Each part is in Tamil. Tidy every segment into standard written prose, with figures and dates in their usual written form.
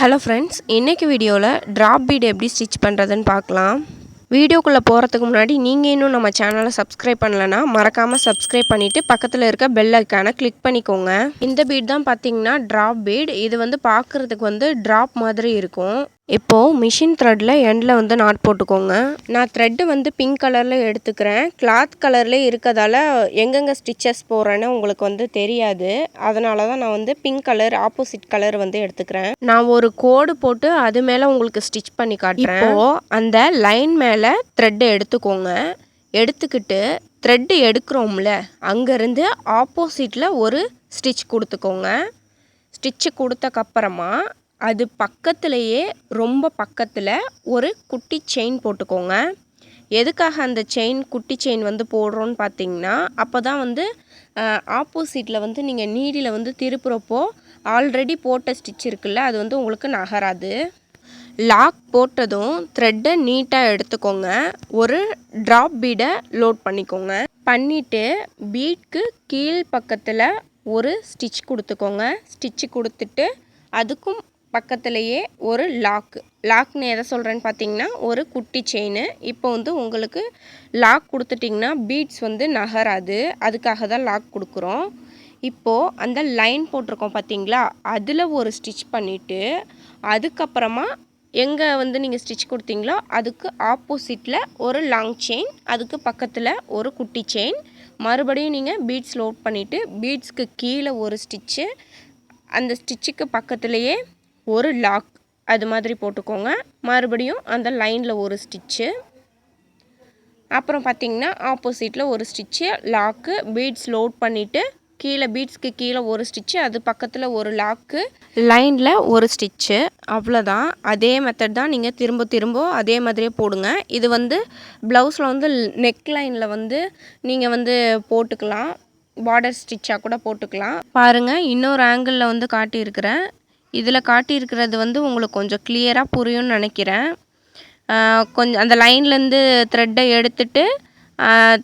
ஹலோ ஃப்ரெண்ட்ஸ், இன்றைக்கி வீடியோவில் ட்ராப் பீட் எப்படி ஸ்டிச் பண்ணுறதுன்னு பார்க்கலாம். வீடியோக்குள்ளே போகிறதுக்கு முன்னாடி நீங்கள் இன்னும் நம்ம சேனலை சப்ஸ்கிரைப் பண்ணலைன்னா மறக்காமல் சப்ஸ்கிரைப் பண்ணிவிட்டு பக்கத்தில் இருக்க பெல் ஐக்கானை கிளிக் பண்ணிக்கோங்க. இந்த பீட் தான் பார்த்தீங்கன்னா ட்ராப் பீட். இது பார்க்குறதுக்கு ட்ராப் மாதிரி இருக்கும். இப்போது மிஷின் த்ரெட்டில் எண்டில் நாட் போட்டுக்கோங்க. நான் த்ரெட்டு பிங்க் கலரில் எடுத்துக்கிறேன். கிளாத் கலரில் இருக்கிறதால எங்கெங்கே ஸ்டிச்சஸ் போடுறேன்னு உங்களுக்கு தெரியாது. அதனால தான் நான் பிங்க் கலர் ஆப்போசிட் கலர் எடுத்துக்கிறேன். நான் ஒரு கோடு போட்டு அது மேலே உங்களுக்கு ஸ்டிச் பண்ணி காட்டுறேன். இப்போது அந்த லைன் மேலே த்ரெட்டை எடுத்துக்கோங்க. எடுத்துக்கிட்டு த்ரெட்டு எடுக்கிறோம்ல, அங்கேருந்து ஆப்போசிட்டில் ஒரு ஸ்டிச் கொடுத்துக்கோங்க. ஸ்டிச்சு கொடுத்தக்கப்புறமா அது பக்கத்துலேயே ரொம்ப பக்கத்தில் ஒரு குட்டி செயின் போட்டுக்கோங்க. எதுக்காக அந்த செயின் குட்டி செயின் போடுறோன்னு பார்த்தீங்கன்னா, அப்போ தான் ஆப்போசிட்டில் நீங்கள் நீடியில் திருப்புறப்போ ஆல்ரெடி போட்ட ஸ்டிச் இருக்குல்ல, அது உங்களுக்கு நகராது. லாக் போட்டதும் த்ரெட்டை நீட்டாக எடுத்துக்கோங்க. ஒரு ட்ராப் பீடை லோட் பண்ணிக்கோங்க. பண்ணிவிட்டு பீட்க்கு கீழ் பக்கத்தில் ஒரு ஸ்டிச் கொடுத்துக்கோங்க. ஸ்டிச்சு கொடுத்துட்டு அதுக்கும் பக்கத்துலேயே ஒரு லாக்னு எதை சொல்கிறேன்னு பார்த்தீங்கன்னா ஒரு குட்டி செயின். இப்போ உங்களுக்கு லாக் கொடுத்துட்டிங்கன்னா பீட்ஸ் நகராது. அதுக்காக தான் லாக் கொடுக்குறோம். இப்போது அந்த லைன் போட்டிருக்கோம் பார்த்தீங்களா, அதில் ஒரு ஸ்டிச் பண்ணிவிட்டு அதுக்கப்புறமா எங்கே நீங்கள் ஸ்டிச் கொடுத்தீங்களோ அதுக்கு ஆப்போசிட்டில் ஒரு லாங் செயின், அதுக்கு பக்கத்தில் ஒரு குட்டி செயின். மறுபடியும் நீங்கள் பீட்ஸ் லோட் பண்ணிவிட்டு பீட்ஸ்க்கு கீழே ஒரு ஸ்டிச்சு, அந்த ஸ்டிச்சுக்கு பக்கத்துலேயே ஒரு லாக் அது மாதிரி போட்டுக்கோங்க. மறுபடியும் அந்த லைனில் ஒரு ஸ்டிச்சு, அப்புறம் பார்த்திங்கன்னா ஆப்போசிட்டில் ஒரு ஸ்டிச்சு, லாக்கு, பீட்ஸ் லோட் பண்ணிவிட்டு கீழே பீட்ஸ்க்கு கீழே ஒரு ஸ்டிச்சு, அது பக்கத்தில் ஒரு லாக்கு, லைனில் ஒரு ஸ்டிச்சு. அவ்வளோதான். அதே மெத்தட் தான் நீங்கள் திரும்ப அதே மாதிரியே போடுங்க. இது ப்ளவுஸில் நெக் லைனில் நீங்கள் போட்டுக்கலாம். பார்டர் ஸ்டிச்சாக கூட போட்டுக்கலாம். பாருங்கள், இன்னொரு ஆங்கிளில் காட்டியிருக்கிறேன். இதில் காட்டியிருக்கிறது உங்களுக்கு கொஞ்சம் கிளியராக புரியும்னு நினைக்கிறேன். கொஞ்சம் அந்த லைன்லேருந்து த்ரெட்டை எடுத்துட்டு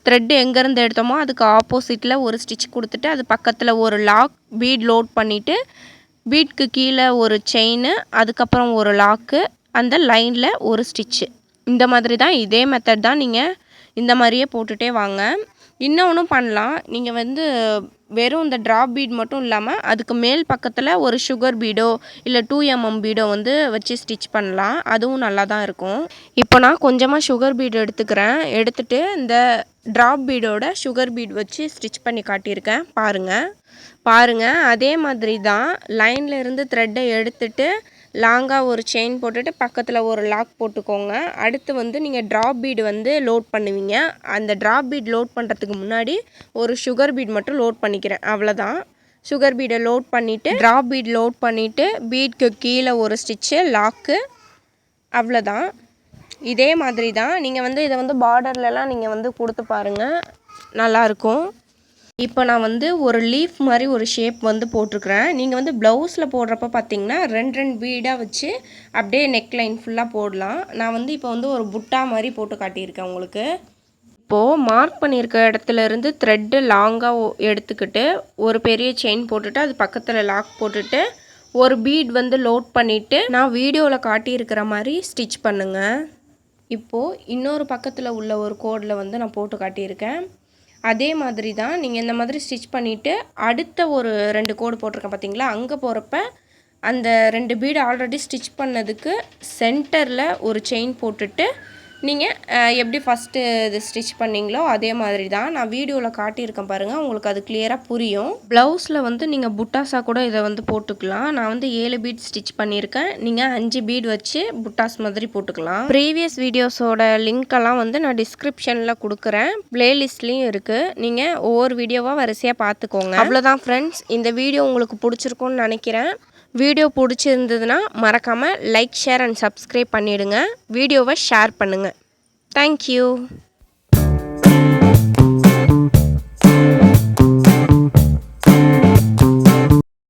த்ரெட்டு எங்கேருந்து எடுத்தோமோ அதுக்கு ஆப்போசிட்டில் ஒரு ஸ்டிச் கொடுத்துட்டு அது பக்கத்தில் ஒரு லாக், பீட் லோட் பண்ணிவிட்டு பீட்க்கு கீழே ஒரு செயின், அதுக்கப்புறம் ஒரு லாக்கு, அந்த லைனில் ஒரு ஸ்டிச்சு. இந்த மாதிரி தான், இதே மெத்தட் தான். நீங்கள் இந்த மாதிரியே போட்டுகிட்டே வாங்க. இன்னொன்றும் பண்ணலாம். நீங்கள் வெறும் இந்த ட்ராப் பீட் மட்டும் இல்லாமல் அதுக்கு மேல் பக்கத்தில் ஒரு சுகர் பீடோ இல்லை 2mm பீடோ வச்சு ஸ்டிச் பண்ணலாம். அதுவும் நல்லா தான் இருக்கும். இப்போ நான் கொஞ்சமாக சுகர் பீட் எடுத்துக்கிறேன். எடுத்துகிட்டு இந்த ட்ராப் பீடோட சுகர் பீட் வச்சு ஸ்டிச் பண்ணி காட்டியிருக்கேன். பாருங்கள், அதே மாதிரி தான். லைனில் இருந்து த்ரெட்டை எடுத்துட்டு லாங்காக ஒரு செயின் போட்டுட்டு பக்கத்தில் ஒரு லாக் போட்டுக்கோங்க. அடுத்து நீங்கள் ட்ராப் பீடு லோட் பண்ணுவீங்க. அந்த ட்ராப் பீட் லோட் பண்ணுறதுக்கு முன்னாடி ஒரு சுகர் பீட் மட்டும் லோட் பண்ணிக்கிறேன். அவ்வளோதான். சுகர் பீடை லோட் பண்ணிவிட்டு ட்ராப் பீட் லோட் பண்ணிவிட்டு பீட்க்கு கீழே ஒரு ஸ்டிச்சு, லாக்கு, அவ்வளோதான். இதே மாதிரி தான் நீங்கள் இதை பார்டர்லலாம் நீங்கள் கொடுத்து பாருங்கள், நல்லாயிருக்கும். இப்போ நான் ஒரு லீஃப் மாதிரி ஒரு ஷேப் போட்டிருக்கிறேன். நீங்கள் ப்ளவுஸில் போடுறப்ப பார்த்தீங்கன்னா 2 பீடாக வச்சு அப்படியே நெக் லைன் ஃபுல்லாக போடலாம். நான் இப்போ ஒரு புட்டா மாதிரி போட்டு காட்டியிருக்கேன் உங்களுக்கு. இப்போது மார்க் பண்ணியிருக்க இடத்துல இருந்து த்ரெட்டு லாங்காக எடுத்துக்கிட்டு ஒரு பெரிய செயின் போட்டுட்டு அது பக்கத்தில் லாக் போட்டுட்டு ஒரு பீட் லோட் பண்ணிவிட்டு நான் வீடியோவில் காட்டியிருக்கிற மாதிரி ஸ்டிச் பண்ணுங்கள். இப்போது இன்னொரு பக்கத்தில் உள்ள ஒரு கோடில் நான் போட்டு காட்டியிருக்கேன். அதே மாதிரி தான் நீங்கள் இந்த மாதிரி ஸ்டிச் பண்ணிவிட்டு அடுத்த ஒரு 2 கோடு போட்டிருக்கேன் பார்த்தீங்களா, அங்கே போகிறப்ப அந்த 2 பீடு ஆல்ரெடி ஸ்டிச் பண்ணதுக்கு சென்டரில் ஒரு செயின் போட்டுட்டு நீங்கள் எப்படி ஃபஸ்ட்டு இது ஸ்டிச் பண்ணிங்களோ அதே மாதிரி தான் நான் வீடியோவில் காட்டியிருக்கேன் பாருங்கள். உங்களுக்கு அது கிளியராக புரியும். ப்ளவுஸில் நீங்கள் புட்டாஸாக கூட இதை போட்டுக்கலாம். நான் 7 பீட் ஸ்டிச் பண்ணியிருக்கேன். நீங்கள் 5 பீட் வச்சு புட்டாஸ் மாதிரி போட்டுக்கலாம். ப்ரீவியஸ் வீடியோஸோட லிங்க்கெல்லாம் நான் டிஸ்கிரிப்ஷனில் கொடுக்குறேன். ப்ளேலிஸ்ட்லேயும் இருக்குது. நீங்கள் ஒவ்வொரு வீடியோவாக வரிசையாக பார்த்துக்கோங்க. அவ்வளோதான் ஃப்ரெண்ட்ஸ். இந்த வீடியோ உங்களுக்கு பிடிச்சிருக்கும்னு நினைக்கிறேன். வீடியோ பிடிச்சிருந்ததுன்னா மறக்காமல் லைக், ஷேர் அண்ட் சப்ஸ்கிரைப் பண்ணிவிடுங்க. வீடியோவை ஷேர் பண்ணுங்கள். தேங்க்யூ.